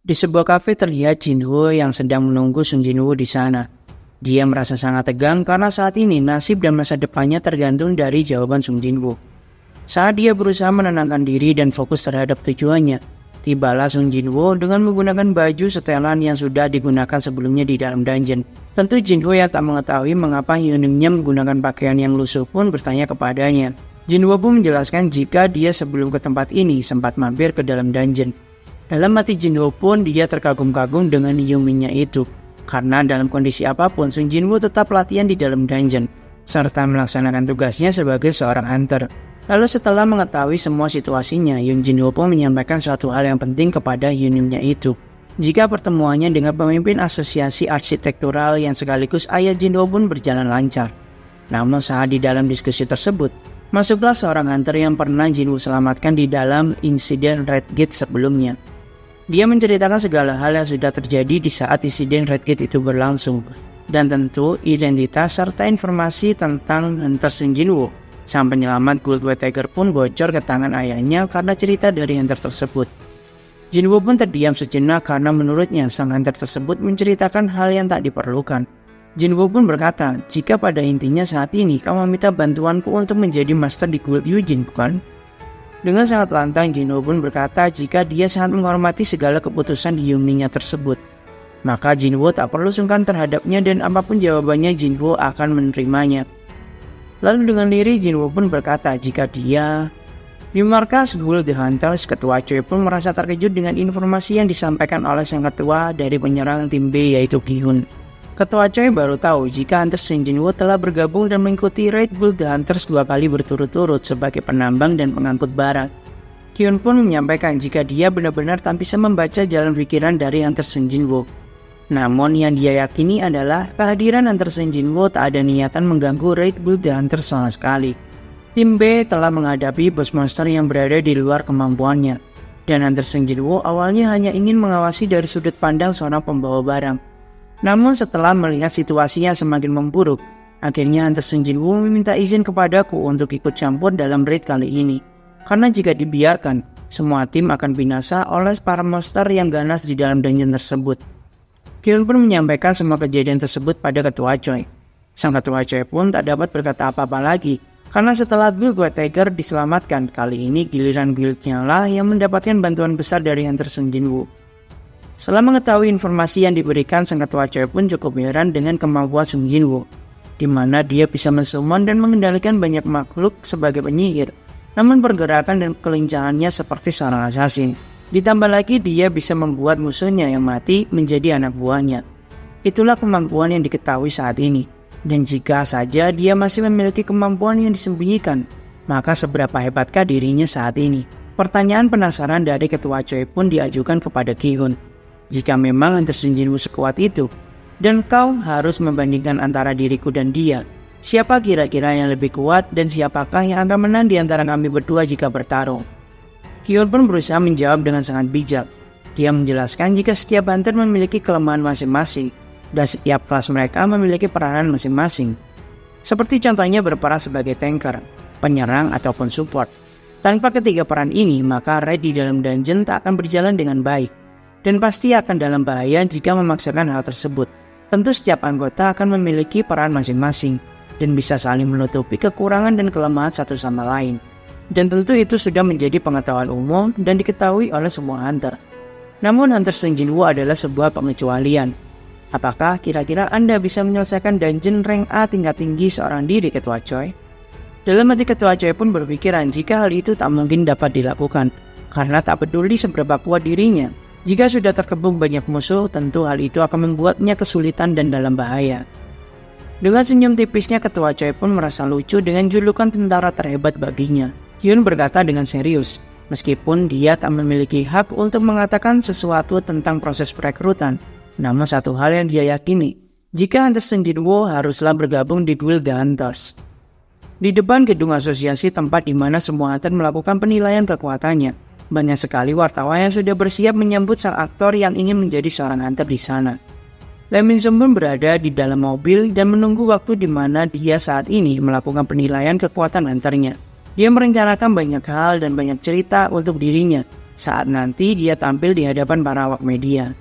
Di sebuah kafe terlihat Jinwoo yang sedang menunggu Sung Jinwoo di sana. Dia merasa sangat tegang karena saat ini nasib dan masa depannya tergantung dari jawaban Sung Jinwoo. Saat dia berusaha menenangkan diri dan fokus terhadap tujuannya, tibalah Sung Jinwoo dengan menggunakan baju setelan yang sudah digunakan sebelumnya di dalam dungeon. Tentu Jinwoo yang tak mengetahui mengapa Hyunungnya menggunakan pakaian yang lusuh pun bertanya kepadanya. Jinwoo pun menjelaskan jika dia sebelum ke tempat ini sempat mampir ke dalam dungeon. Dalam hati Jinwoo pun dia terkagum-kagum dengan Yuminya itu, karena dalam kondisi apapun Sung Jinwoo tetap latihan di dalam dungeon, serta melaksanakan tugasnya sebagai seorang hunter. Lalu setelah mengetahui semua situasinya, Yoon Jinwoo pun menyampaikan suatu hal yang penting kepada Hyunungnya itu. Jika pertemuannya dengan pemimpin asosiasi arsitektural yang sekaligus ayah Jinwoo pun berjalan lancar. Namun saat di dalam diskusi tersebut, masuklah seorang hunter yang pernah Jinwoo selamatkan di dalam insiden Red Gate sebelumnya. Dia menceritakan segala hal yang sudah terjadi di saat insiden Red Gate itu berlangsung, dan tentu identitas serta informasi tentang Hunter Sung Jinwoo. Sang penyelamat Goldway Tiger pun bocor ke tangan ayahnya karena cerita dari Hunter tersebut. Jinwoo pun terdiam sejenak karena menurutnya sang Hunter tersebut menceritakan hal yang tak diperlukan. Jinwoo pun berkata, jika pada intinya saat ini kamu meminta bantuanku untuk menjadi master di Guild Yujin, bukan? Dengan sangat lantang, Jinwoo pun berkata jika dia sangat menghormati segala keputusan di Yuminya tersebut. Maka Jinwoo tak perlu sungkan terhadapnya dan apapun jawabannya Jinwoo akan menerimanya. Lalu dengan lirih Jinwoo pun berkata jika dia... Di markas Guild The Hunters, Ketua Choi pun merasa terkejut dengan informasi yang disampaikan oleh sang ketua dari penyerang tim B yaitu Ki-hun. Ketua Choi baru tahu jika Hunter Sung Jinwoo telah bergabung dan mengikuti raid Guild The Hunters 2 kali berturut-turut sebagai penambang dan pengangkut barang. Kyun pun menyampaikan jika dia benar-benar tak bisa membaca jalan pikiran dari Hunter Sung Jinwoo. Namun yang dia yakini adalah kehadiran Hunter Sung Jinwoo tak ada niatan mengganggu raid Guild The Hunters sama sekali. Tim B telah menghadapi bos monster yang berada di luar kemampuannya, dan Hunter Sung Jinwoo awalnya hanya ingin mengawasi dari sudut pandang seorang pembawa barang. Namun setelah melihat situasinya semakin memburuk, akhirnya Hunter Sung Jinwoo meminta izin kepadaku untuk ikut campur dalam raid kali ini. Karena jika dibiarkan, semua tim akan binasa oleh para monster yang ganas di dalam dungeon tersebut. Kyun pun menyampaikan semua kejadian tersebut pada Ketua Choi. Sang Ketua Choi pun tak dapat berkata apa-apa lagi, karena setelah Goldway Tiger diselamatkan, kali ini giliran guildnya lah yang mendapatkan bantuan besar dari Hunter Sung Jinwoo. Setelah mengetahui informasi yang diberikan, sang Ketua Choi pun cukup heran dengan kemampuan Sung Jinwoo, di mana dia bisa mensummon dan mengendalikan banyak makhluk sebagai penyihir, namun pergerakan dan kelincahannya seperti seorang assassin. Ditambah lagi dia bisa membuat musuhnya yang mati menjadi anak buahnya. Itulah kemampuan yang diketahui saat ini, dan jika saja dia masih memiliki kemampuan yang disembunyikan, maka seberapa hebatkah dirinya saat ini? Pertanyaan penasaran dari Ketua Choi pun diajukan kepada Ki-hun. Jika memang Hunter Sung Jinwoo sekuat itu, dan kau harus membandingkan antara diriku dan dia, siapa kira-kira yang lebih kuat dan siapakah yang akan menang di antara kami berdua jika bertarung? Ki-hun pun berusaha menjawab dengan sangat bijak. Dia menjelaskan jika setiap hunter memiliki kelemahan masing-masing, dan setiap kelas mereka memiliki peranan masing-masing. Seperti contohnya berperan sebagai tanker, penyerang ataupun support. Tanpa ketiga peran ini, maka raid di dalam dungeon tak akan berjalan dengan baik. Dan pasti akan dalam bahaya jika memaksakan hal tersebut. Tentu setiap anggota akan memiliki peran masing-masing dan bisa saling menutupi kekurangan dan kelemahan satu sama lain. Dan tentu itu sudah menjadi pengetahuan umum dan diketahui oleh semua hunter. Namun Hunter Sung Jinwoo adalah sebuah pengecualian. Apakah kira-kira Anda bisa menyelesaikan dungeon rank A tingkat tinggi seorang diri, Ketua Choi? Dalam hati Ketua Choi pun berpikiran jika hal itu tak mungkin dapat dilakukan, karena tak peduli seberapa kuat dirinya. Jika sudah terkepung banyak musuh, tentu hal itu akan membuatnya kesulitan dan dalam bahaya. Dengan senyum tipisnya, Ketua Choi pun merasa lucu dengan julukan tentara terhebat baginya. Kyun berkata dengan serius, meskipun dia tak memiliki hak untuk mengatakan sesuatu tentang proses perekrutan. Namun satu hal yang dia yakini, jika Hunter Sung Jinwoo haruslah bergabung di Guild The Hunters. Di depan gedung asosiasi tempat di mana semua hunter melakukan penilaian kekuatannya, banyak sekali wartawan yang sudah bersiap menyambut sang aktor yang ingin menjadi seorang hunter di sana. Lee Min-sung pun berada di dalam mobil dan menunggu waktu di mana dia saat ini melakukan penilaian kekuatan hunternya. Dia merencanakan banyak hal dan banyak cerita untuk dirinya, saat nanti dia tampil di hadapan para awak media.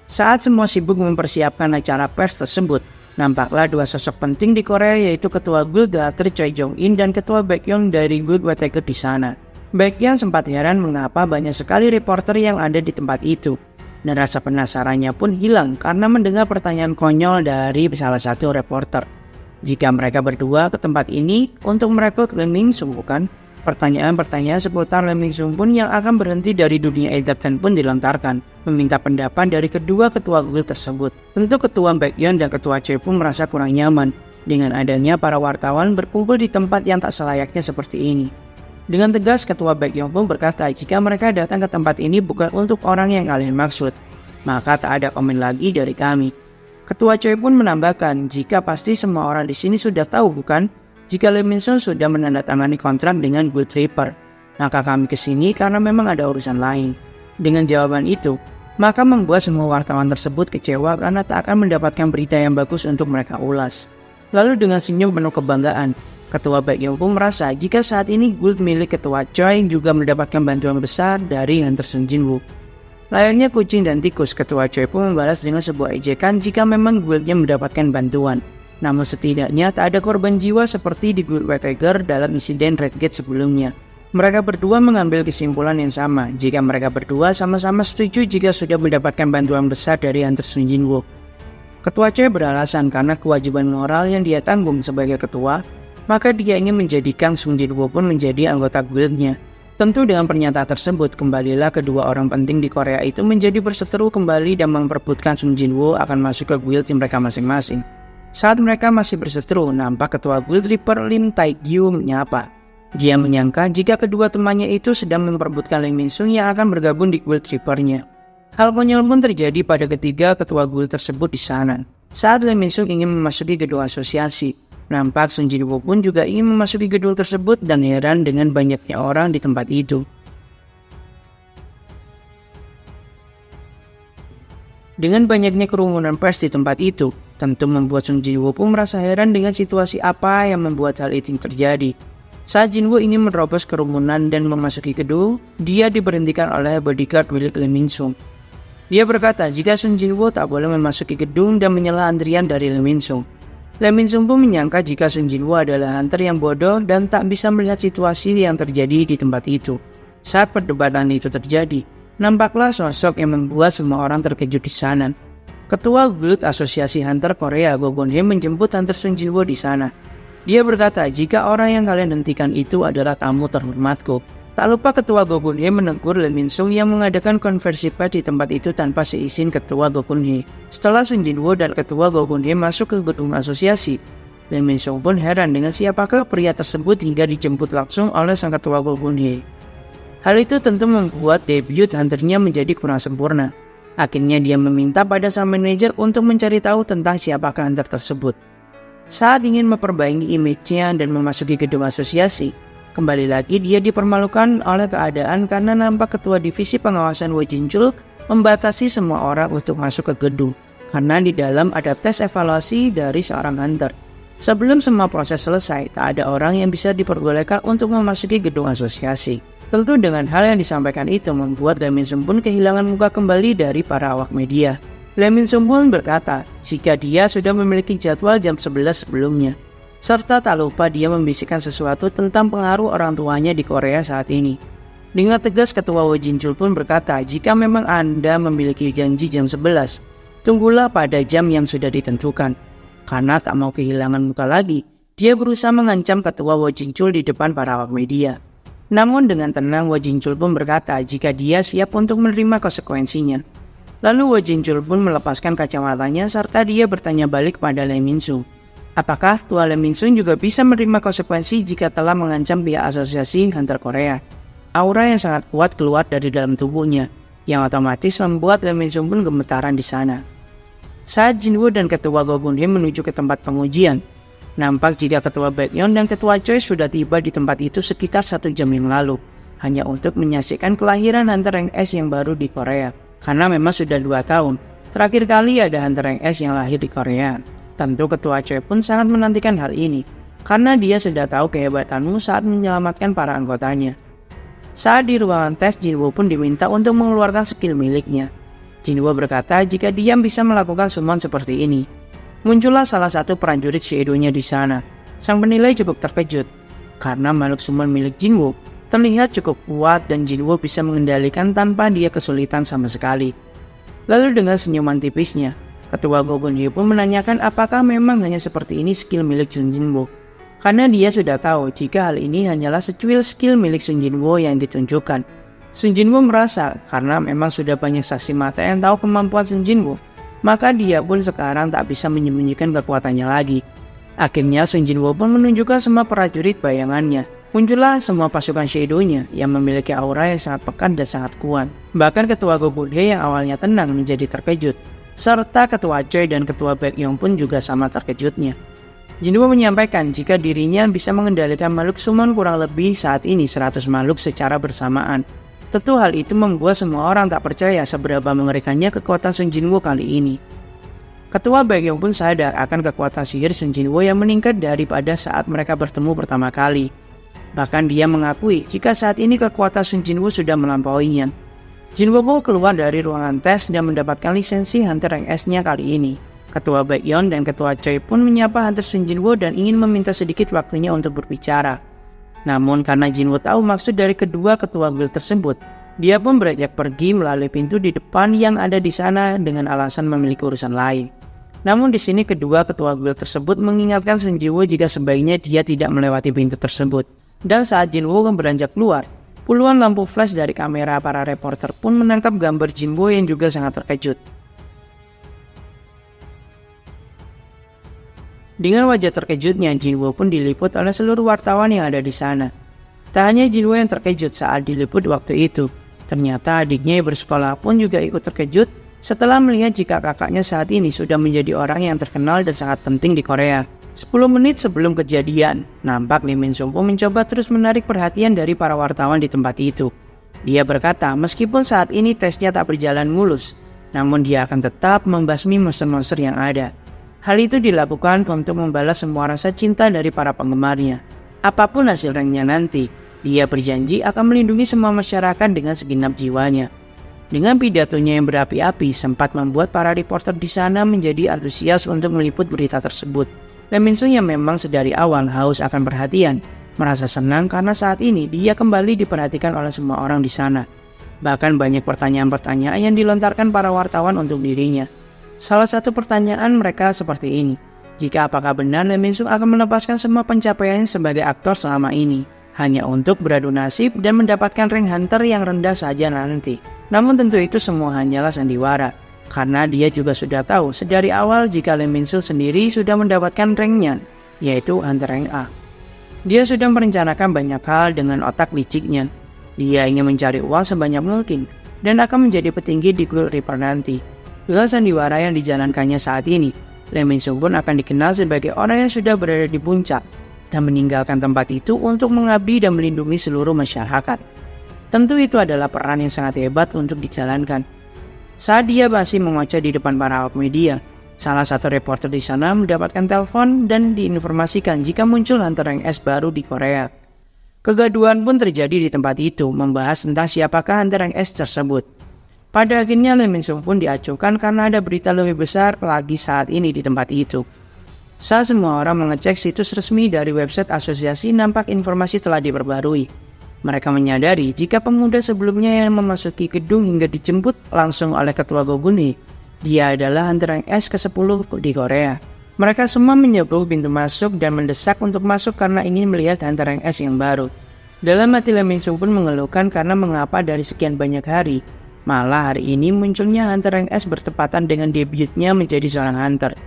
Saat semua sibuk mempersiapkan acara pers tersebut, nampaklah dua sosok penting di Korea yaitu Ketua Guild Theater Choi Jong-in dan Ketua Baekhyun dari Guild Whittaker di sana. Baekhyun sempat heran mengapa banyak sekali reporter yang ada di tempat itu. Dan rasa penasarannya pun hilang karena mendengar pertanyaan konyol dari salah satu reporter. Jika mereka berdua ke tempat ini untuk merekrut Lee Min-sung, bukan? Pertanyaan-pertanyaan seputar Lee Min-sung pun yang akan berhenti dari dunia entertain pun dilontarkan, meminta pendapat dari kedua ketua guild tersebut. Tentu ketua Baekhyun dan ketua Choi pun merasa kurang nyaman dengan adanya para wartawan berkumpul di tempat yang tak selayaknya seperti ini. Dengan tegas ketua Baekhyun pun berkata jika mereka datang ke tempat ini bukan untuk orang yang kalian maksud, maka tak ada komen lagi dari kami. Ketua Choi pun menambahkan jika pasti semua orang di sini sudah tahu, bukan? Jika Lee Min-sung sudah menandatangani kontrak dengan Guild Reaper, maka kami kesini karena memang ada urusan lain. Dengan jawaban itu, maka membuat semua wartawan tersebut kecewa karena tak akan mendapatkan berita yang bagus untuk mereka ulas. Lalu dengan senyum penuh kebanggaan, Ketua Baekhyun pun merasa jika saat ini guild milik Ketua Choi juga mendapatkan bantuan besar dari Hunter Sung Jin-woo. Layaknya kucing dan tikus, Ketua Choi pun membalas dengan sebuah ejekan jika memang guildnya mendapatkan bantuan. Namun setidaknya tak ada korban jiwa seperti di Guild Whittaker dalam insiden Red Gate sebelumnya. Mereka berdua mengambil kesimpulan yang sama jika mereka berdua sama-sama setuju jika sudah mendapatkan bantuan besar dari Hunter Sung Jin-woo. Ketua Choi beralasan karena kewajiban moral yang dia tanggung sebagai ketua, maka dia ingin menjadikan Sung Jin-woo pun menjadi anggota guildnya. Tentu dengan pernyataan tersebut, kembalilah kedua orang penting di Korea itu menjadi berseteru kembali dan memperebutkan Sung Jin-woo akan masuk ke guild mereka masing-masing. Saat mereka masih berseteru, nampak ketua Guild Reaper Lim Tae-gyu menyapa. Dia menyangka jika kedua temannya itu sedang memperebutkan Lee Min-sung yang akan bergabung di Guild Reaper-nya. Hal konyol pun terjadi pada ketiga ketua guild tersebut di sana. Saat Lee Min-sung ingin memasuki gedung asosiasi, nampak Sung Jin-woo pun juga ingin memasuki gedung tersebut dan heran dengan banyaknya orang di tempat itu. Dengan banyaknya kerumunan pers di tempat itu, tentu membuat Sung Jin-woo pun merasa heran dengan situasi apa yang membuat hal itu terjadi. Saat Jin-woo ingin menerobos kerumunan dan memasuki gedung, dia diberhentikan oleh bodyguard milik Lee Min-sung. Dia berkata jika Sung Jin-woo tak boleh memasuki gedung dan menyela antrian dari Lee Min-sung. Lee Min-sung pun menyangka jika Sung Jin-woo adalah hunter yang bodoh dan tak bisa melihat situasi yang terjadi di tempat itu. Saat perdebatan itu terjadi, nampaklah sosok yang membuat semua orang terkejut di sana. Ketua Guild Asosiasi Hunter Korea Go Gun-hye menjemput Hunter Sung Jin-woo di sana. Dia berkata jika orang yang kalian hentikan itu adalah tamu terhormatku. Tak lupa Ketua Go Gun-hye menegur Lee Min-sung yang mengadakan konversi pers di tempat itu tanpa seizin Ketua Go Gun-hye. Setelah Sung Jin-woo dan Ketua Go Gun-hye masuk ke gedung asosiasi, Lee Min-sung pun heran dengan siapakah pria tersebut hingga dijemput langsung oleh sang Ketua Go Gun-hye. Hal itu tentu membuat debut hunternya menjadi kurang sempurna. Akhirnya dia meminta pada sang manajer untuk mencari tahu tentang siapakah hunter tersebut. Saat ingin memperbaiki image-nya dan memasuki gedung asosiasi, kembali lagi dia dipermalukan oleh keadaan karena nampak ketua divisi pengawasan Wo Jin-chul membatasi semua orang untuk masuk ke gedung karena di dalam ada tes evaluasi dari seorang hunter. Sebelum semua proses selesai, tak ada orang yang bisa diperbolehkan untuk memasuki gedung asosiasi. Tentu dengan hal yang disampaikan itu membuat Lee Min-sung pun kehilangan muka kembali dari para awak media. Lee Min-sung pun berkata jika dia sudah memiliki jadwal jam 11 sebelumnya. Serta tak lupa dia membisikkan sesuatu tentang pengaruh orang tuanya di Korea saat ini. Dengan tegas Ketua Wo Jin-chul pun berkata jika memang Anda memiliki janji jam 11, tunggulah pada jam yang sudah ditentukan. Karena tak mau kehilangan muka lagi, dia berusaha mengancam Ketua Wo Jin-chul di depan para awak media. Namun dengan tenang Wo Jin-chul pun berkata jika dia siap untuk menerima konsekuensinya. Lalu Wo Jin-chul pun melepaskan kacamatanya serta dia bertanya balik pada Lee Min-sung. Apakah Tua Lee Min-sung juga bisa menerima konsekuensi jika telah mengancam pihak asosiasi Hunter Korea? Aura yang sangat kuat keluar dari dalam tubuhnya, yang otomatis membuat Lee Min-sung pun gemetaran di sana. Saat Jin-woo dan Ketua Go Gun-hye menuju ke tempat pengujian, nampak jika Ketua Baekhyun dan Ketua Choi sudah tiba di tempat itu sekitar 1 jam yang lalu, hanya untuk menyaksikan kelahiran Hunter Rank S yang baru di Korea. Karena memang sudah 2 tahun, terakhir kali ada Hunter Rank S yang lahir di Korea. Tentu Ketua Choi pun sangat menantikan hal ini, karena dia sudah tahu kehebatanmu saat menyelamatkan para anggotanya. Saat di ruangan tes, Jinwoo pun diminta untuk mengeluarkan skill miliknya. Jinwoo berkata jika dia bisa melakukan summon seperti ini. Muncullah salah satu prajurit Shadow-nya di sana. Sang penilai cukup terkejut karena makhluk summon milik Jinwoo terlihat cukup kuat dan Jinwoo bisa mengendalikan tanpa dia kesulitan sama sekali. Lalu dengan senyuman tipisnya, Ketua Gobun Hyo pun menanyakan apakah memang hanya seperti ini skill milik Sun Jinwoo. Karena dia sudah tahu jika hal ini hanyalah secuil skill milik Sun Jinwoo yang ditunjukkan. Sun Jinwoo merasa karena memang sudah banyak saksi mata yang tahu kemampuan Sun Jinwoo, maka dia pun sekarang tak bisa menyembunyikan kekuatannya lagi. Akhirnya Sun Jinwoo pun menunjukkan semua prajurit bayangannya. Muncullah semua pasukan Shadow-nya yang memiliki aura yang sangat pekat dan sangat kuat. Bahkan Ketua Gobun Hyo yang awalnya tenang menjadi terkejut. Serta Ketua Choi dan Ketua Baekhyun pun juga sama terkejutnya. Jinwoo menyampaikan jika dirinya bisa mengendalikan makhluk summon kurang lebih saat ini 100 makhluk secara bersamaan. Tentu hal itu membuat semua orang tak percaya seberapa mengerikannya kekuatan Sun Jinwoo kali ini. Ketua Baekhyun pun sadar akan kekuatan sihir Sun Jinwoo yang meningkat daripada saat mereka bertemu pertama kali. Bahkan dia mengakui jika saat ini kekuatan Sun Jinwoo sudah melampauinya. Jinwoo pun keluar dari ruangan tes dan mendapatkan lisensi Hunter Rank S-nya kali ini. Ketua Baekhyun dan Ketua Choi pun menyapa Hunter Sun Jinwoo dan ingin meminta sedikit waktunya untuk berbicara. Namun karena Jinwoo tahu maksud dari kedua ketua guild tersebut, dia pun beranjak pergi melalui pintu di depan yang ada di sana dengan alasan memiliki urusan lain. Namun di sini kedua ketua guild tersebut mengingatkan Sun Jinwoo jika sebaiknya dia tidak melewati pintu tersebut. Dan saat Jinwoo beranjak keluar, puluhan lampu flash dari kamera para reporter pun menangkap gambar Jinwoo yang juga sangat terkejut. Dengan wajah terkejutnya, Jinwoo pun diliput oleh seluruh wartawan yang ada di sana. Tak hanya Jinwoo yang terkejut saat diliput waktu itu, ternyata adiknya yang bersekolah pun juga ikut terkejut setelah melihat jika kakaknya saat ini sudah menjadi orang yang terkenal dan sangat penting di Korea. 10 menit sebelum kejadian, nampak Lee Min Sung pun mencoba terus menarik perhatian dari para wartawan di tempat itu. Dia berkata meskipun saat ini tesnya tak berjalan mulus, namun dia akan tetap membasmi monster-monster yang ada. Hal itu dilakukan untuk membalas semua rasa cinta dari para penggemarnya. Apapun hasil ranknya nanti, dia berjanji akan melindungi semua masyarakat dengan segenap jiwanya. Dengan pidatonya yang berapi-api sempat membuat para reporter di sana menjadi antusias untuk meliput berita tersebut. Lee Min Sung yang memang sedari awal haus akan perhatian, merasa senang karena saat ini dia kembali diperhatikan oleh semua orang di sana. Bahkan banyak pertanyaan-pertanyaan yang dilontarkan para wartawan untuk dirinya. Salah satu pertanyaan mereka seperti ini, jika apakah benar Lee Min Sung akan melepaskan semua pencapaiannya sebagai aktor selama ini, hanya untuk beradu nasib dan mendapatkan rank hunter yang rendah saja nanti. Namun tentu itu semua hanyalah sandiwara, karena dia juga sudah tahu sedari awal jika Lee Min Sung sendiri sudah mendapatkan ranknya, yaitu hunter rank A. Dia sudah merencanakan banyak hal dengan otak liciknya. Dia ingin mencari uang sebanyak mungkin, dan akan menjadi petinggi di Guild Reaper nanti. Dengan sandiwara yang dijalankannya saat ini, Lee Min Sung pun akan dikenal sebagai orang yang sudah berada di puncak dan meninggalkan tempat itu untuk mengabdi dan melindungi seluruh masyarakat. Tentu itu adalah peran yang sangat hebat untuk dijalankan. Saat dia masih mengoceh di depan para awak media, salah satu reporter di sana mendapatkan telepon dan diinformasikan jika muncul Hunter Rank S baru di Korea. Kegaduhan pun terjadi di tempat itu membahas tentang siapakah Hunter Rank S tersebut. Pada akhirnya Lee Min Sung pun diacuhkan karena ada berita lebih besar lagi saat ini di tempat itu. Saat semua orang mengecek situs resmi dari website asosiasi, nampak informasi telah diperbarui. Mereka menyadari jika pemuda sebelumnya yang memasuki gedung hingga dijemput langsung oleh Ketua Gobun Hyo, dia adalah Hunter Rank S ke-10 di Korea. Mereka semua menyebut pintu masuk dan mendesak untuk masuk karena ingin melihat Hunter Rank S yang baru. Dalam hati Lee Min Sung pun mengeluhkan karena mengapa dari sekian banyak hari, malah hari ini munculnya Hunter Rank S bertepatan dengan debutnya menjadi seorang hunter.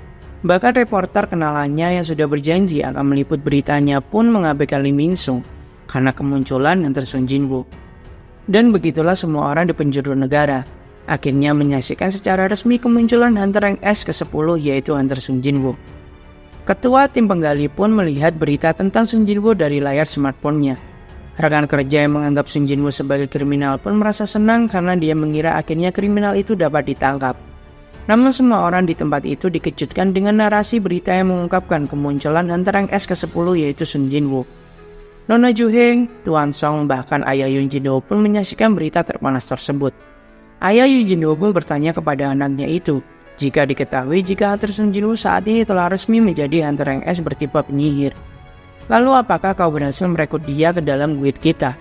Bahkan reporter kenalannya yang sudah berjanji akan meliput beritanya pun mengabaikan Lee Min Sung karena kemunculan Hunter Sun Jinwoo. Dan begitulah semua orang di penjuru negara akhirnya menyaksikan secara resmi kemunculan Hunter Rank S ke-10 yaitu Hunter Sun Jinwoo. Ketua tim penggali pun melihat berita tentang Sun Jinwoo dari layar smartphone-nya. Rekan kerja yang menganggap Sun Jinwoo sebagai kriminal pun merasa senang karena dia mengira akhirnya kriminal itu dapat ditangkap. Namun semua orang di tempat itu dikejutkan dengan narasi berita yang mengungkapkan kemunculan Hunter Rank S ke-10 yaitu Sun Jinwoo. Nona Juheng, Tuan Song, bahkan ayah Yun Jinho pun menyaksikan berita terpanas tersebut. Ayah Yun Jinho pun bertanya kepada anaknya itu, jika diketahui jika Hunter Sung Jinwoo saat ini telah resmi menjadi Hunter Rank S bertipe penyihir. Lalu apakah kau berhasil merekrut dia ke dalam guild kita?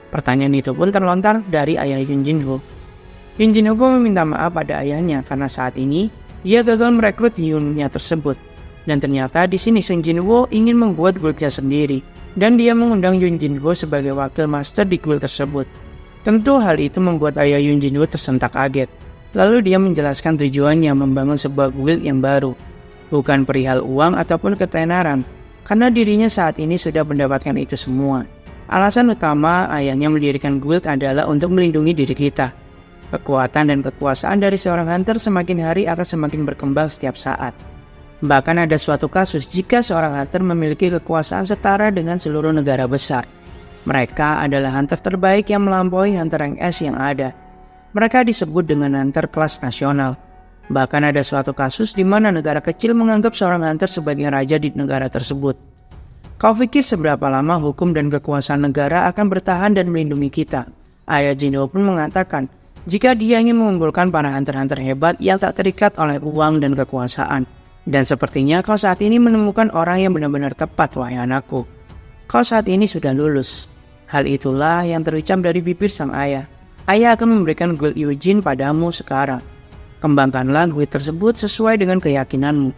Pertanyaan itu pun terlontar dari ayah Yun Jinho. Yun Jinho pun meminta maaf pada ayahnya karena saat ini ia gagal merekrut Yunnya tersebut. Dan ternyata di sini Sung Jinwoo ingin membuat guildnya sendiri. Dan dia mengundang Yun Jinho sebagai wakil master di guild tersebut. Tentu hal itu membuat ayah Yun Jinho tersentak kaget. Lalu dia menjelaskan tujuannya membangun sebuah guild yang baru. Bukan perihal uang ataupun ketenaran, karena dirinya saat ini sudah mendapatkan itu semua. Alasan utama ayahnya mendirikan guild adalah untuk melindungi diri kita. Kekuatan dan kekuasaan dari seorang hunter semakin hari akan semakin berkembang setiap saat. Bahkan ada suatu kasus jika seorang hunter memiliki kekuasaan setara dengan seluruh negara besar. Mereka adalah hunter terbaik yang melampaui Hunter Rank S yang ada. Mereka disebut dengan hunter kelas nasional. Bahkan ada suatu kasus di mana negara kecil menganggap seorang hunter sebagai raja di negara tersebut. Kau pikir seberapa lama hukum dan kekuasaan negara akan bertahan dan melindungi kita? Ayah Jinho pun mengatakan, jika dia ingin mengumpulkan para hunter-hunter hebat yang tak terikat oleh uang dan kekuasaan. Dan sepertinya kau saat ini menemukan orang yang benar-benar tepat, wahai anakku. Kau saat ini sudah lulus. Hal itulah yang terucap dari bibir sang ayah. Ayah akan memberikan guild Eugene padamu sekarang. Kembangkanlah guild tersebut sesuai dengan keyakinanmu.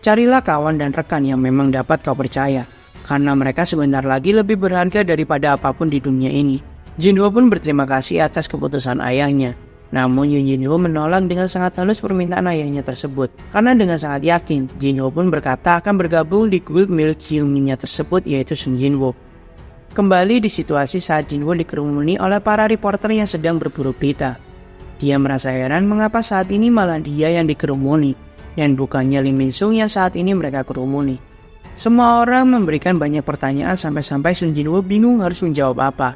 Carilah kawan dan rekan yang memang dapat kau percaya. Karena mereka sebentar lagi lebih berharga daripada apapun di dunia ini. Jinho pun berterima kasih atas keputusan ayahnya. Namun Yun Jinho menolak dengan sangat halus permintaan ayahnya tersebut. Karena dengan sangat yakin, Jinho pun berkata akan bergabung di guild milik Hyungminnya tersebut, yaitu Sung Jinwoo. Kembali di situasi saat Jinwoo dikerumuni oleh para reporter yang sedang berburu berita. Dia merasa heran mengapa saat ini malah dia yang dikerumuni, dan bukannya Lee Min Sung yang saat ini mereka kerumuni. Semua orang memberikan banyak pertanyaan sampai-sampai Sung Jinwoo bingung harus menjawab apa.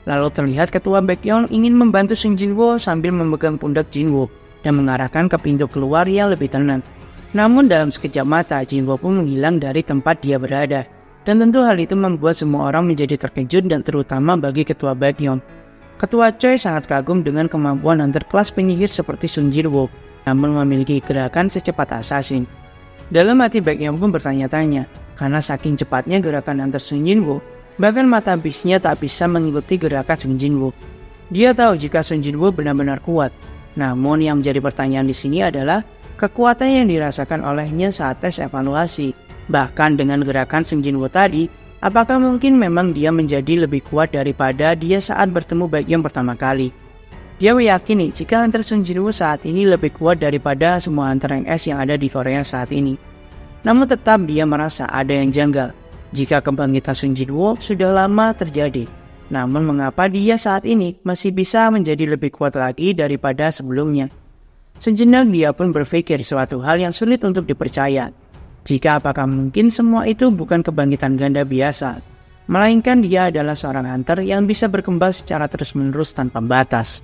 Lalu terlihat ketua Baekhyun ingin membantu Sung Jinwoo sambil memegang pundak Jinwoo dan mengarahkan ke pintu keluar yang lebih tenang. Namun dalam sekejap mata Jinwoo pun menghilang dari tempat dia berada. Dan tentu hal itu membuat semua orang menjadi terkejut dan terutama bagi ketua Baekhyun. Ketua Choi sangat kagum dengan kemampuan hunter kelas penyihir seperti Sung Jinwoo, namun memiliki gerakan secepat assassin. Dalam hati Baekhyun pun bertanya-tanya, karena saking cepatnya gerakan hunter Sung Jinwoo, bahkan mata bisnya tak bisa mengikuti gerakan Sung Jinwoo. Dia tahu jika Sung Jinwoo benar-benar kuat. Namun yang menjadi pertanyaan di sini adalah kekuatan yang dirasakan olehnya saat tes evaluasi. Bahkan dengan gerakan Sung Jinwoo tadi, apakah mungkin memang dia menjadi lebih kuat daripada dia saat bertemu Baekhyun pertama kali? Dia meyakini jika hunter Sung Jinwoo saat ini lebih kuat daripada semua hunter Rank S yang ada di Korea saat ini. Namun tetap dia merasa ada yang janggal. Jika kebangkitan Sung Jinwoo sudah lama terjadi, namun mengapa dia saat ini masih bisa menjadi lebih kuat lagi daripada sebelumnya? Sejenak dia pun berpikir suatu hal yang sulit untuk dipercaya. Jika apakah mungkin semua itu bukan kebangkitan ganda biasa, melainkan dia adalah seorang hunter yang bisa berkembang secara terus-menerus tanpa batas.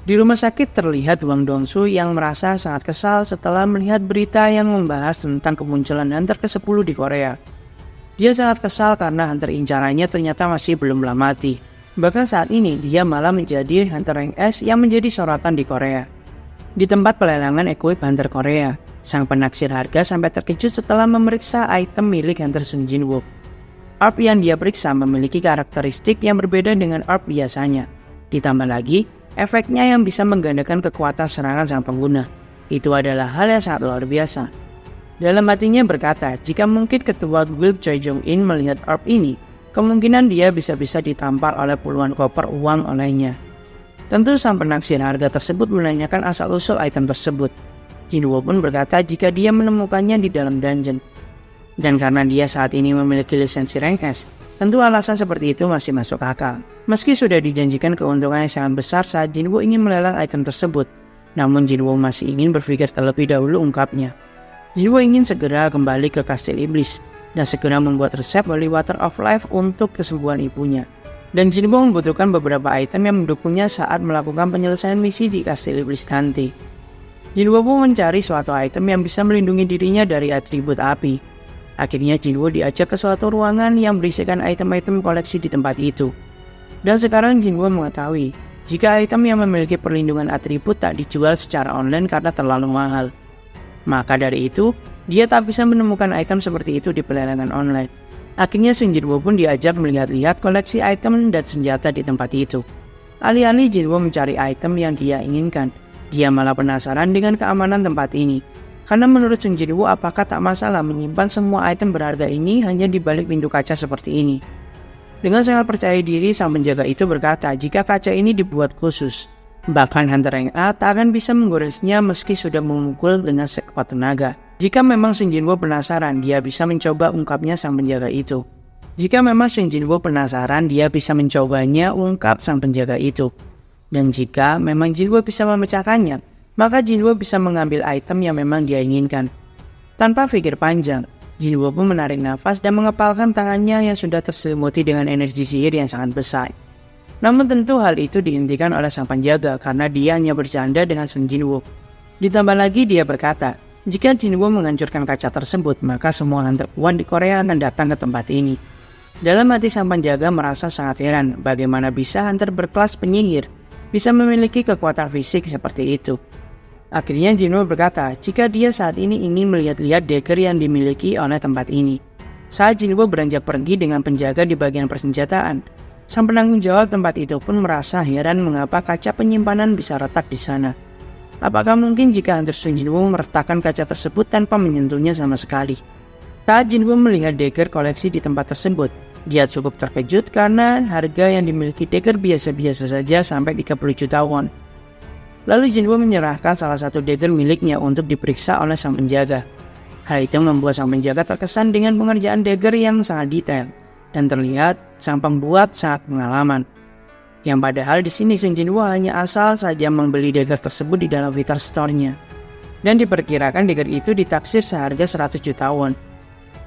Di rumah sakit terlihat Wang Dongsu yang merasa sangat kesal setelah melihat berita yang membahas tentang kemunculan hunter ke-10 di Korea. Dia sangat kesal karena hunter incarannya ternyata masih belum mati. Bahkan saat ini dia malah menjadi hunter rank S yang menjadi sorotan di Korea. Di tempat pelelangan equip hunter Korea, sang penaksir harga sampai terkejut setelah memeriksa item milik hunter Sung Jinwoo. Orb yang dia periksa memiliki karakteristik yang berbeda dengan orb biasanya. Ditambah lagi, efeknya yang bisa menggandakan kekuatan serangan sang pengguna. Itu adalah hal yang sangat luar biasa. Dalam hatinya berkata, jika mungkin ketua guild Choi Jong-in melihat orb ini, kemungkinan dia bisa-bisa ditampar oleh puluhan koper uang olehnya. Tentu sang penaksir harga tersebut menanyakan asal-usul item tersebut. Jinwoo pun berkata jika dia menemukannya di dalam dungeon. Dan karena dia saat ini memiliki lisensi rank S, tentu alasan seperti itu masih masuk akal. Meski sudah dijanjikan keuntungan yang sangat besar saat Jinwoo ingin melelang item tersebut, namun Jinwoo masih ingin berpikir terlebih dahulu, ungkapnya. Jinwoo ingin segera kembali ke kastil iblis dan segera membuat resep Holy Water of Life untuk kesembuhan ibunya. Dan Jinwoo membutuhkan beberapa item yang mendukungnya saat melakukan penyelesaian misi di kastil iblis nanti. Jinwoo pun mencari suatu item yang bisa melindungi dirinya dari atribut api. Akhirnya Jinwoo diajak ke suatu ruangan yang berisikan item-item koleksi di tempat itu. Dan sekarang Jinwoo mengetahui jika item yang memiliki perlindungan atribut tak dijual secara online karena terlalu mahal. Maka dari itu, dia tak bisa menemukan item seperti itu di pelelangan online. Akhirnya Sung Jinwoo pun diajak melihat-lihat koleksi item dan senjata di tempat itu. Alih-alih Jinwoo mencari item yang dia inginkan, dia malah penasaran dengan keamanan tempat ini. Karena menurut Sung Jinwoo, apakah tak masalah menyimpan semua item berharga ini hanya di balik pintu kaca seperti ini? Dengan sangat percaya diri, sang penjaga itu berkata jika kaca ini dibuat khusus. Bahkan Hunter Rank A tak akan bisa menggoresnya meski sudah memukul dengan sekuat tenaga. Jika memang Sung Jinwoo penasaran, dia bisa mencoba, ungkapnya sang penjaga itu. Jika memang Sung Jinwoo penasaran, dia bisa mencobanya, ungkap sang penjaga itu. Dan jika memang Jinwoo bisa memecahkannya, maka Jinwoo bisa mengambil item yang memang dia inginkan. Tanpa pikir panjang, Jinwoo pun menarik nafas dan mengepalkan tangannya yang sudah terselimuti dengan energi sihir yang sangat besar. Namun tentu hal itu dihentikan oleh sang penjaga karena dia hanya bercanda dengan Sung Jinwoo. Ditambah lagi dia berkata, jika Jinwoo menghancurkan kaca tersebut, maka semua hunter kuat di Korea akan datang ke tempat ini. Dalam hati sang penjaga merasa sangat heran bagaimana bisa hunter berkelas penyihir bisa memiliki kekuatan fisik seperti itu. Akhirnya Jinwoo berkata jika dia saat ini ingin melihat-lihat dagger yang dimiliki oleh tempat ini. Saat Jinwoo beranjak pergi dengan penjaga di bagian persenjataan, sang penanggung jawab tempat itu pun merasa heran mengapa kaca penyimpanan bisa retak di sana. Apakah mungkin jika Hunter Sung Jinwoo meretakkan kaca tersebut tanpa menyentuhnya sama sekali? Saat Jinwoo melihat dagger koleksi di tempat tersebut, dia cukup terkejut karena harga yang dimiliki dagger biasa-biasa saja sampai 30 juta won. Lalu Jinwoo menyerahkan salah satu dagger miliknya untuk diperiksa oleh sang penjaga. Hal itu membuat sang penjaga terkesan dengan pengerjaan dagger yang sangat detail dan terlihat sang pembuat sangat pengalaman. Yang padahal di sini Sung Jinwoo hanya asal saja membeli dagger tersebut di dalam Vitar Store-nya. Dan diperkirakan dagger itu ditaksir seharga 100 juta won.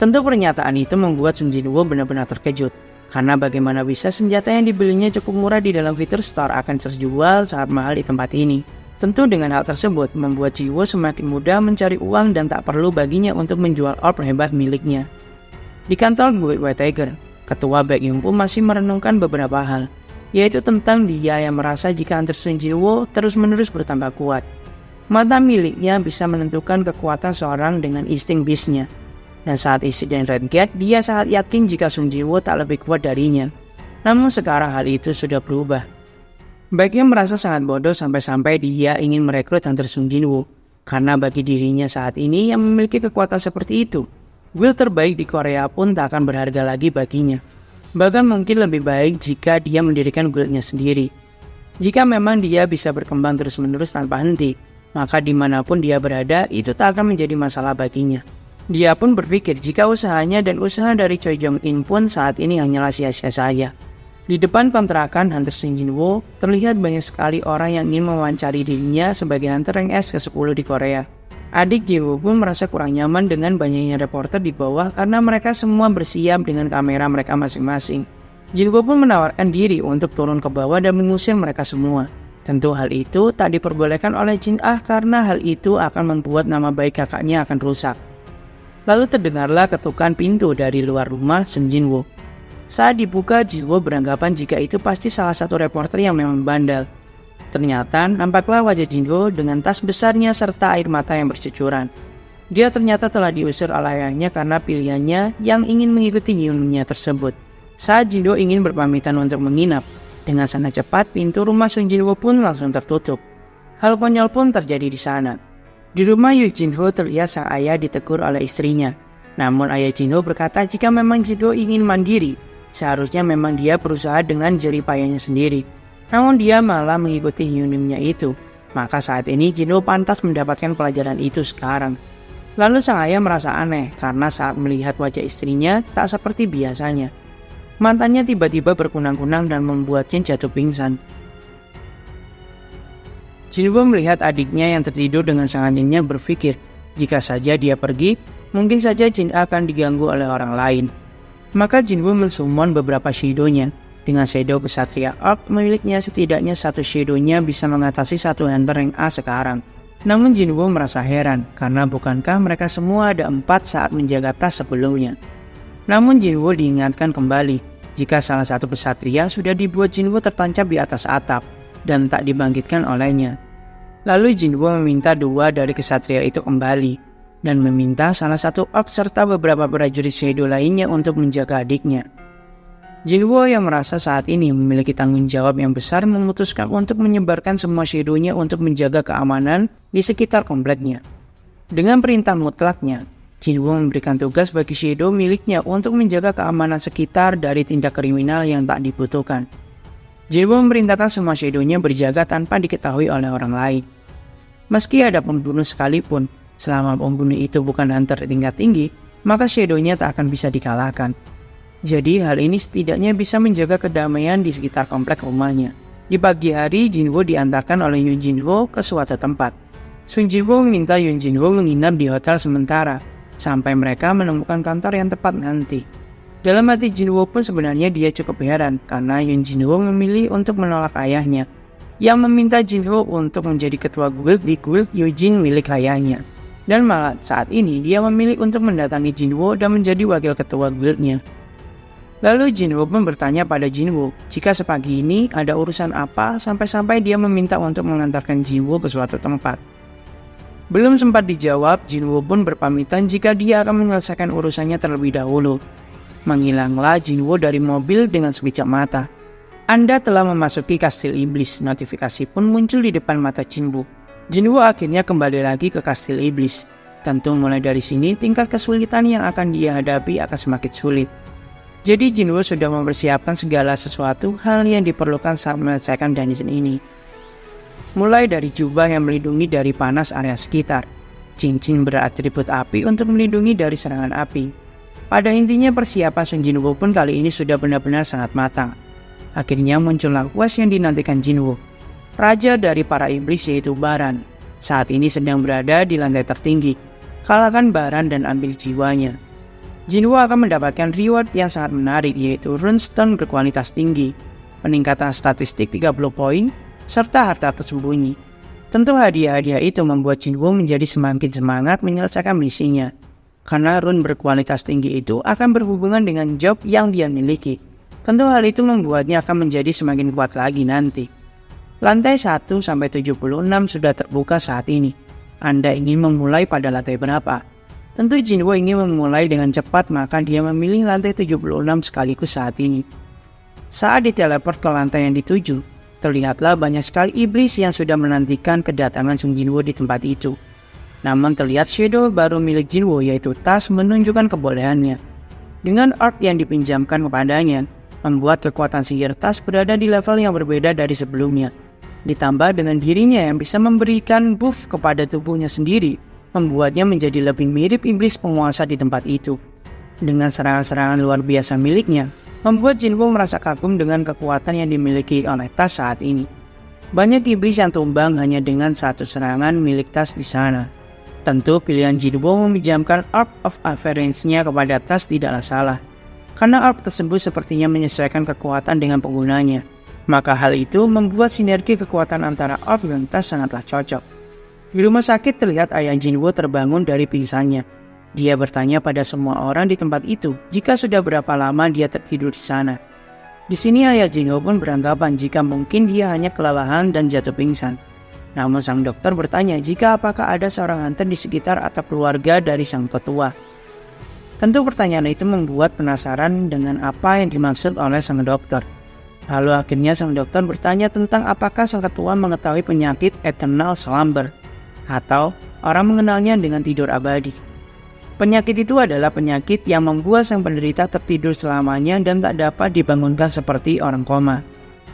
Tentu pernyataan itu membuat Sung Jinwoo benar-benar terkejut. Karena bagaimana bisa senjata yang dibelinya cukup murah di dalam Vitar Store akan terjual sangat mahal di tempat ini. Tentu dengan hal tersebut membuat Jinwoo semakin mudah mencari uang dan tak perlu baginya untuk menjual orb hebat miliknya. Di kantor Great White Tiger, Ketua Baekhyun pun masih merenungkan beberapa hal, yaitu tentang dia yang merasa jika Hunter Sung Jinwoo terus-menerus bertambah kuat. Mata miliknya bisa menentukan kekuatan seorang dengan insting beast-nya. Dan saat insiden Red Gate, dia sangat yakin jika Sung Jinwoo tak lebih kuat darinya. Namun sekarang hal itu sudah berubah. Baekhyun merasa sangat bodoh sampai-sampai dia ingin merekrut Hunter Sung Jinwoo. Karena bagi dirinya saat ini yang memiliki kekuatan seperti itu, guild terbaik di Korea pun tak akan berharga lagi baginya. Bahkan mungkin lebih baik jika dia mendirikan guildnya sendiri. Jika memang dia bisa berkembang terus-menerus tanpa henti, maka dimanapun dia berada itu tak akan menjadi masalah baginya. Dia pun berpikir jika usahanya dan usaha dari Choi Jong-in pun saat ini hanyalah sia-sia saja. Di depan kontrakan Hunter Sung Jinwoo, terlihat banyak sekali orang yang ingin mewawancari dirinya sebagai Hunter Rank S ke-10 di Korea. Adik Jinwoo pun merasa kurang nyaman dengan banyaknya reporter di bawah karena mereka semua bersiap dengan kamera mereka masing-masing. Jinwoo pun menawarkan diri untuk turun ke bawah dan mengusir mereka semua. Tentu hal itu tak diperbolehkan oleh Jin Ah karena hal itu akan membuat nama baik kakaknya akan rusak. Lalu terdengarlah ketukan pintu dari luar rumah Sung Jinwoo. Saat dibuka, Jinwoo beranggapan jika itu pasti salah satu reporter yang memang bandel. Ternyata nampaklah wajah Jinwoo dengan tas besarnya serta air mata yang bercucuran. Dia ternyata telah diusir oleh ayahnya karena pilihannya yang ingin mengikuti Hyunminnya tersebut. Saat Jinwoo ingin berpamitan untuk menginap, dengan sangat cepat pintu rumah Sung Jinwoo pun langsung tertutup. Hal konyol pun terjadi di sana. Di rumah Yoo Jin-ho terlihat sang ayah ditegur oleh istrinya. Namun ayah Jinwoo berkata jika memang Jinwoo ingin mandiri, seharusnya memang dia berusaha dengan jerih payahnya sendiri. Namun dia malah mengikuti Hyunminnya itu. Maka saat ini Jinwoo pantas mendapatkan pelajaran itu sekarang. Lalu sang ayah merasa aneh karena saat melihat wajah istrinya tak seperti biasanya. Matanya tiba-tiba berkunang-kunang dan membuatnya jatuh pingsan. Jinwoo melihat adiknya yang tertidur dengan sangat nyenyak berpikir, jika saja dia pergi, mungkin saja Jin akan diganggu oleh orang lain. Maka Jinwoo mensummon beberapa shadow-nya. Dengan shadow kesatria orc miliknya setidaknya satu shadow-nya bisa mengatasi satu Hunter Rank A sekarang. Namun Jinwoo merasa heran karena bukankah mereka semua ada 4 saat menjaga tas sebelumnya. Namun Jinwoo diingatkan kembali jika salah satu kesatria sudah dibuat Jinwoo tertancap di atas atap dan tak dibangkitkan olehnya. Lalu Jinwoo meminta 2 dari kesatria itu kembali dan meminta salah satu orc serta beberapa prajurit shadow lainnya untuk menjaga adiknya. Jinwoo yang merasa saat ini memiliki tanggung jawab yang besar memutuskan untuk menyebarkan semua shadow-nya untuk menjaga keamanan di sekitar kompleknya. Dengan perintah mutlaknya, Jinwoo memberikan tugas bagi shadow miliknya untuk menjaga keamanan sekitar dari tindak kriminal yang tak dibutuhkan. Jinwoo memerintahkan semua shadow-nya berjaga tanpa diketahui oleh orang lain. Meski ada pembunuh sekalipun, selama pembunuh itu bukan hunter tingkat tinggi, maka shadow-nya tak akan bisa dikalahkan. Jadi hal ini setidaknya bisa menjaga kedamaian di sekitar komplek rumahnya. Di pagi hari, Jinwoo diantarkan oleh Yoon Jinwoo ke suatu tempat. Sung Jinwoo meminta Yoon Jinwoo menginap di hotel sementara, sampai mereka menemukan kantor yang tepat nanti. Dalam hati Jinwoo pun sebenarnya dia cukup heran, karena Yoon Jinwoo memilih untuk menolak ayahnya, yang meminta Jinwoo untuk menjadi ketua guild di guild Yujin milik ayahnya. Dan malah saat ini dia memilih untuk mendatangi Jinwoo dan menjadi wakil ketua guildnya. Lalu Jinwoo pun bertanya pada Jinwoo jika sepagi ini ada urusan apa sampai-sampai dia meminta untuk mengantarkan Jinwoo ke suatu tempat. Belum sempat dijawab, Jinwoo pun berpamitan jika dia akan menyelesaikan urusannya terlebih dahulu. Menghilanglah Jinwoo dari mobil dengan sekejap mata. Anda telah memasuki kastil iblis, notifikasi pun muncul di depan mata Jinwoo. Jinwoo akhirnya kembali lagi ke kastil iblis. Tentu mulai dari sini tingkat kesulitan yang akan dia hadapi akan semakin sulit. Jadi Jinwoo sudah mempersiapkan segala sesuatu hal yang diperlukan saat menyelesaikan dungeon ini. Mulai dari jubah yang melindungi dari panas area sekitar, cincin beratribut api untuk melindungi dari serangan api. Pada intinya persiapan Sung Jinwoo pun kali ini sudah benar-benar sangat matang. Akhirnya muncullah quest yang dinantikan Jinwoo. Raja dari para iblis yaitu Baran, saat ini sedang berada di lantai tertinggi. Kalahkan Baran dan ambil jiwanya. Jinwoo akan mendapatkan reward yang sangat menarik yaitu runestone berkualitas tinggi, peningkatan statistik 30 poin, serta harta tersembunyi. Tentu hadiah-hadiah itu membuat Jinwoo menjadi semakin semangat menyelesaikan misinya. Karena rune berkualitas tinggi itu akan berhubungan dengan job yang dia miliki. Tentu hal itu membuatnya akan menjadi semakin kuat lagi nanti. Lantai 1-76 sudah terbuka saat ini. Anda ingin memulai pada lantai berapa? Tentu Jinwoo ingin memulai dengan cepat, maka dia memilih lantai 76 sekaligus saat ini. Saat diteleport ke lantai yang dituju, terlihatlah banyak sekali iblis yang sudah menantikan kedatangan Sung Jinwoo di tempat itu. Namun terlihat shadow baru milik Jinwoo yaitu tas menunjukkan kebolehannya. Dengan orb yang dipinjamkan kepadanya, membuat kekuatan sihir tas berada di level yang berbeda dari sebelumnya. Ditambah dengan dirinya yang bisa memberikan buff kepada tubuhnya sendiri, membuatnya menjadi lebih mirip iblis penguasa di tempat itu. Dengan serangan-serangan luar biasa miliknya, membuat Jinwoo merasa kagum dengan kekuatan yang dimiliki oleh tas saat ini. Banyak iblis yang tumbang hanya dengan satu serangan milik tas di sana. Tentu pilihan Jinwoo meminjamkan Orb of Averance-nya kepada tas tidaklah salah, karena orb tersebut sepertinya menyesuaikan kekuatan dengan penggunanya. Maka hal itu membuat sinergi kekuatan antara orb dan tas sangatlah cocok. Di rumah sakit terlihat ayah Jinwoo terbangun dari pingsannya. Dia bertanya pada semua orang di tempat itu jika sudah berapa lama dia tertidur di sana. Di sini ayah Jinwoo pun beranggapan jika mungkin dia hanya kelelahan dan jatuh pingsan. Namun sang dokter bertanya jika apakah ada seorang hunter di sekitar atau keluarga dari sang ketua. Tentu pertanyaan itu membuat penasaran dengan apa yang dimaksud oleh sang dokter. Lalu akhirnya sang dokter bertanya tentang apakah sang ketua mengetahui penyakit Eternal Slumber, atau orang mengenalnya dengan tidur abadi. Penyakit itu adalah penyakit yang membuat sang penderita tertidur selamanya dan tak dapat dibangunkan seperti orang koma.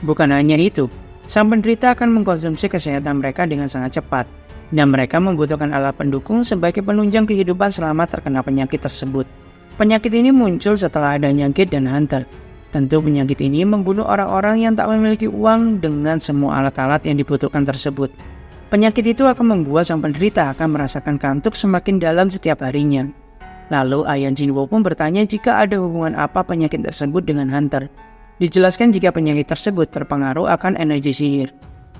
Bukan hanya itu, sang penderita akan mengkonsumsi kesehatan mereka dengan sangat cepat, dan mereka membutuhkan alat pendukung sebagai penunjang kehidupan selama terkena penyakit tersebut. Penyakit ini muncul setelah adanya Gate dan Hunter. Tentu penyakit ini membunuh orang-orang yang tak memiliki uang dengan semua alat-alat yang dibutuhkan tersebut. Penyakit itu akan membuat sang penderita akan merasakan kantuk semakin dalam setiap harinya. Lalu ayah Jinwoo pun bertanya jika ada hubungan apa penyakit tersebut dengan Hunter. Dijelaskan jika penyakit tersebut terpengaruh akan energi sihir.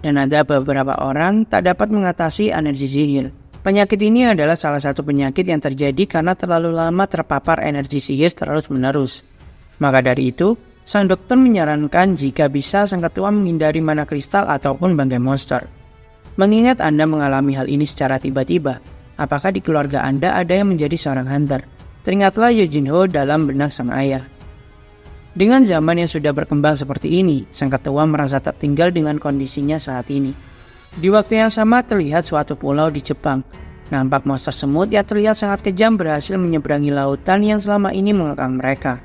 Dan ada beberapa orang tak dapat mengatasi energi sihir. Penyakit ini adalah salah satu penyakit yang terjadi karena terlalu lama terpapar energi sihir terus-menerus. Maka dari itu, sang dokter menyarankan jika bisa sang ketua menghindari mana kristal ataupun bangkai monster. Mengingat Anda mengalami hal ini secara tiba-tiba, apakah di keluarga Anda ada yang menjadi seorang hunter? Teringatlah Yoo Jin Ho dalam benak sang ayah. Dengan zaman yang sudah berkembang seperti ini, sang ketua merasa tertinggal dengan kondisinya saat ini. Di waktu yang sama terlihat suatu pulau di Jepang. Nampak monster semut yang terlihat sangat kejam berhasil menyeberangi lautan yang selama ini mengekang mereka.